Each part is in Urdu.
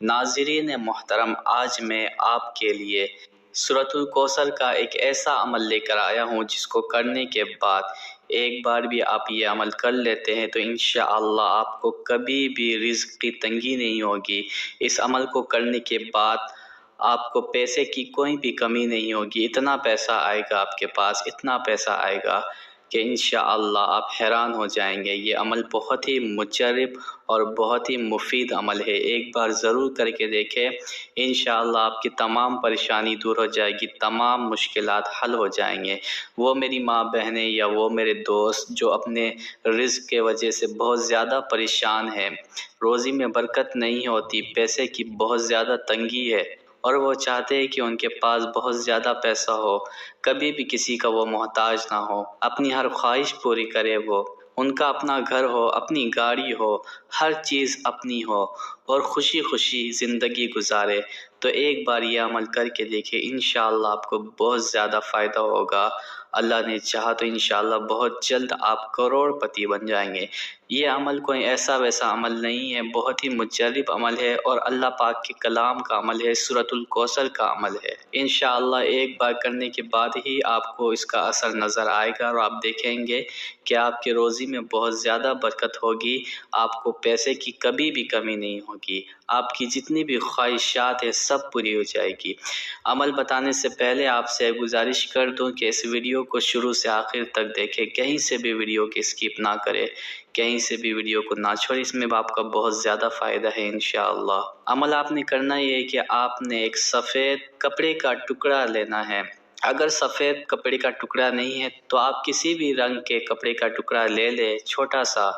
ناظرین محترم، آج میں آپ کے لیے سورۃ الکوثر کا ایک ایسا عمل لے کر آیا ہوں جس کو کرنے کے بعد ایک بار بھی آپ یہ عمل کر لیتے ہیں تو انشاءاللہ آپ کو کبھی بھی رزق کی تنگی نہیں ہوگی۔ اس عمل کو کرنے کے بعد آپ کو پیسے کی کوئی بھی کمی نہیں ہوگی۔ اتنا پیسہ آئے گا آپ کے پاس، اتنا پیسہ آئے گا کہ انشاءاللہ آپ حیران ہو جائیں گے۔ یہ عمل بہت ہی مجرب اور بہت ہی مفید عمل ہے، ایک بار ضرور کر کے دیکھیں۔ انشاءاللہ آپ کی تمام پریشانی دور ہو جائے گی، تمام مشکلات حل ہو جائیں گے۔ وہ میری ماں بہنیں یا وہ میرے دوست جو اپنے رزق کے وجہ سے بہت زیادہ پریشان ہیں، روزی میں برکت نہیں ہوتی، پیسے کی بہت زیادہ تنگی ہے اور وہ چاہتے ہیں کہ ان کے پاس بہت زیادہ پیسہ ہو، کبھی بھی کسی کا وہ محتاج نہ ہو، اپنی ہر خواہش پوری کرے، وہ ان کا اپنا گھر ہو، اپنی گاڑی ہو، ہر چیز اپنی ہو اور خوشی خوشی زندگی گزارے، تو ایک بار یہ عمل کر کے دیکھیں، انشاءاللہ آپ کو بہت زیادہ فائدہ ہوگا۔ اللہ نے چاہا تو انشاءاللہ بہت جلد آپ کروڑ پتی بن جائیں گے۔ یہ عمل کوئی ایسا ویسا عمل نہیں ہے، بہت ہی مجرب عمل ہے اور اللہ پاک کے کلام کا عمل ہے، سورۃ الکوثر کا عمل ہے۔ انشاءاللہ ایک بار کرنے کے بعد ہی آپ کو اس کا اثر نظر آئے گا اور آپ دیکھیں گے کہ آپ کے روزی میں بہت زیادہ برکت ہوگی، آپ کو پیسے کی کبھی بھی کمی نہیں ہوگی، آپ کی جتنی بھی خواہشات ہیں سب پوری ہو جائے گی۔ عمل بتانے سے پہلے آپ سے گزارش کر دوں کہ اس ویڈیو کو شروع سے آخر تک دیکھیں، کہیں سے بھی ویڈیو کی اسکپ نہ کرے، کہیں سے بھی ویڈیو کو نہ چھوڑیں، اس میں آپ کا بہت زیادہ فائدہ ہے انشاءاللہ۔ عمل آپ نے کرنا یہ ہے کہ آپ نے ایک سفید کپڑے کا ٹکڑا لینا ہے۔ اگر سفید کپڑے کا ٹکڑا نہیں ہے تو آپ کسی بھی رنگ کے کپڑے کا ٹکڑا لے لیں، چھوٹا سا۔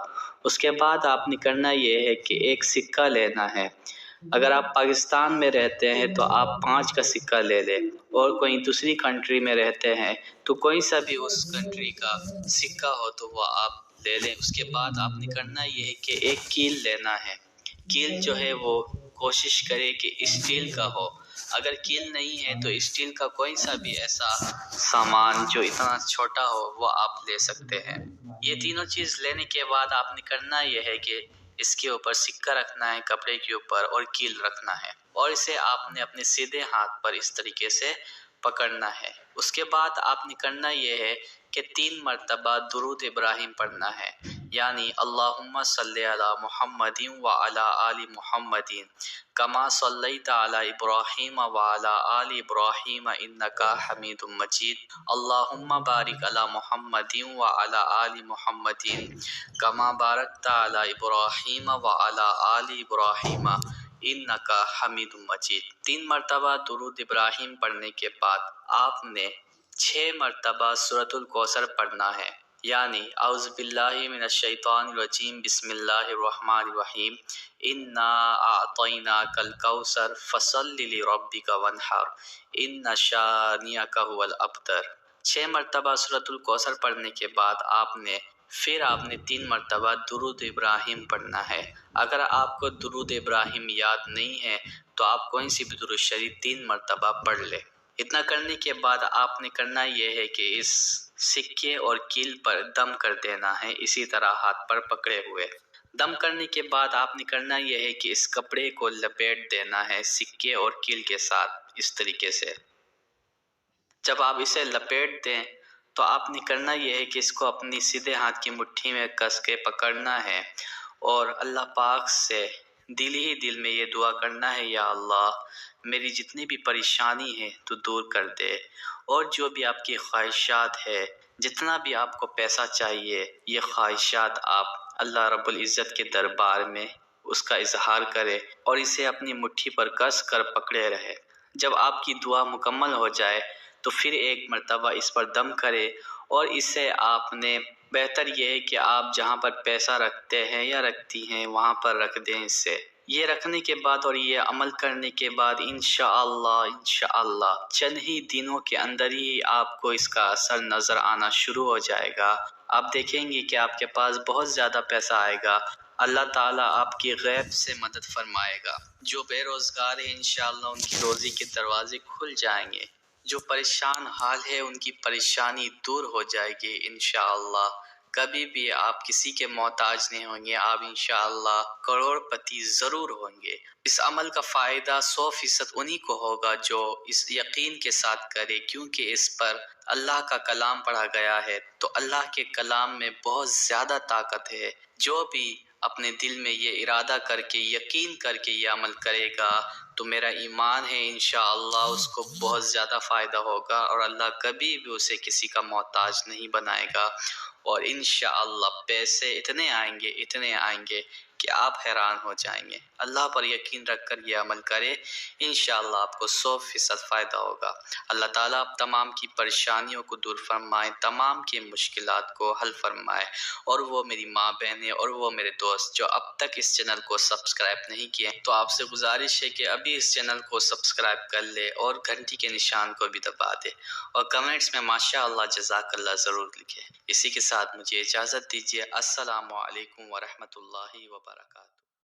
اس کے بعد آپ نے کرنا یہ ہے کہ ایک سکہ لینا ہے۔ اگر آپ پاکستان میں رہتے ہیں تو آپ 5 کا سکہ لے لیں، اور کوئی دوسری کنٹری میں رہتے ہیں تو کوئی سا بھی اس کنٹری کا سکہ ہو تو وہ آپ لے لیں۔ اس کے بعد آپ نے کرنا یہ ہے کہ ایک کیل لینا ہے۔ کیل جو ہے وہ کوشش کرے کہ اسٹیل کا ہو، اگر کیل نہیں ہے تو اسٹیل کا کوئی سا بھی ایسا سامان جو اتنا چھوٹا ہو وہ آپ لے سکتے ہیں۔ یہ تینوں چیز لینے کے بعد آپ نے کرنا یہ ہے کہ اس کے اوپر سکہ رکھنا ہے کپڑے کے اوپر اور کیل رکھنا ہے، اور اسے آپ نے اپنے سیدھے ہاتھ پر اس طریقے سے پکڑنا ہے۔ اس کے بعد آپ نے کرنا یہ ہے کہ 3 مرتبہ درود ابراہیم پڑھنا ہے، یعنی اللہم صلی علی محمد وعلی آل محمد کما صلیت علی ابراہیم وعلی آل ابراہیم انک حمید مجید، اللہم بارک علی محمد وعلی آل محمد کما بارکت علی ابراہیم وعلی آل ابراہیم انک حمید مجید۔ 3 مرتبہ درود ابراہیم پڑھنے کے بعد آپ نے 6 مرتبہ سورۃ الکوثر پڑھنا ہے، یعنی اعوذ باللہ من الشیطان الرجیم، بسم اللہ الرحمن الرحیم، انا اعطیناک الکوثر فصل لربک وانحر ان شانئک هو الابتر۔ 6 مرتبہ سورۃ الکوثر پڑھنے کے بعد آپ نے 3 مرتبہ درود ابراہیم پڑھنا ہے۔ اگر آپ کو درود ابراہیم یاد نہیں ہے تو آپ کوئی سی بھی درود شریف 3 مرتبہ پڑھ لیں۔ اتنا کرنے کے بعد آپ نے کرنا یہ ہے کہ اس سکے اور کیل پر دم کر دینا ہے، اسی طرح ہاتھ پر پکڑے ہوئے۔ دم کرنے کے بعد آپ نے کرنا یہ ہے کہ اس کپڑے کو لپیٹ دینا ہے سکے اور کیل کے ساتھ، اس طریقے سے۔ جب آپ اسے لپیٹ دیں تو آپ نے کرنا یہ ہے کہ اس کو اپنی سیدھے ہاتھ کی مٹھی میں کس کے پکڑنا ہے اور اللہ پاک سے دل ہی دل میں یہ دعا کرنا ہے، یا اللہ میری جتنی بھی پریشانی ہے تو دور کر دے، اور جو بھی آپ کی خواہشات ہے، جتنا بھی آپ کو پیسہ چاہیے، یہ خواہشات آپ اللہ رب العزت کے دربار میں اس کا اظہار کرے اور اسے اپنی مٹھی پر کس کر پکڑے رہے۔ جب آپ کی دعا مکمل ہو جائے تو پھر 1 مرتبہ اس پر دم کرے، اور اسے آپ نے بہتر یہ ہے کہ آپ جہاں پر پیسہ رکھتے ہیں یا رکھتی ہیں وہاں پر رکھ دیں اسے۔ یہ رکھنے کے بعد اور یہ عمل کرنے کے بعد انشاءاللہ چند ہی دنوں کے اندر ہی آپ کو اس کا اثر نظر آنا شروع ہو جائے گا۔ آپ دیکھیں گے کہ آپ کے پاس بہت زیادہ پیسہ آئے گا، اللہ تعالیٰ آپ کی غیب سے مدد فرمائے گا۔ جو بے روزگار ہیں انشاءاللہ ان کی روزی کے دروازے کھل جائیں گے، جو پریشان حال ہے ان کی پریشانی دور ہو جائے گی انشاءاللہ۔ کبھی بھی آپ کسی کے محتاج نہیں ہوں گے، آپ انشاءاللہ کروڑ پتی ضرور ہوں گے۔ اس عمل کا فائدہ 100% انہی کو ہوگا جو اس یقین کے ساتھ کرے، کیونکہ اس پر اللہ کا کلام پڑھا گیا ہے، تو اللہ کے کلام میں بہت زیادہ طاقت ہے۔ جو بھی اپنے دل میں یہ ارادہ کر کے یقین کر کے یہ عمل کرے گا تو میرا ایمان ہے انشاءاللہ اس کو بہت زیادہ فائدہ ہوگا، اور اللہ کبھی بھی اسے کسی کا محتاج نہیں بنائے گا، اور انشاءاللہ پیسے اتنے آئیں گے کہ آپ حیران ہو جائیں گے۔ اللہ پر یقین رکھ کر یہ عمل کرے، انشاءاللہ آپ کو 100% فائدہ ہوگا۔ اللہ تعالیٰ آپ تمام کی پریشانیوں کو دور فرمائے، تمام کی مشکلات کو حل فرمائے، اور وہ میری ماں بہنیں اور وہ میرے دوست جو اب تک اس چینل کو سبسکرائب نہیں کیے، تو آپ سے گزارش ہے کہ ابھی اس چینل کو سبسکرائب کر لے اور گھنٹی کے نشان کو بھی دبا دے، اور کمنٹس میں ماشاءاللہ جزاک اللہ ضرور لکھے۔ اسی کے ساتھ مجھے اجازت دیجیے۔ السلام علیکم ورحمۃ اللہ وبرکاتہ۔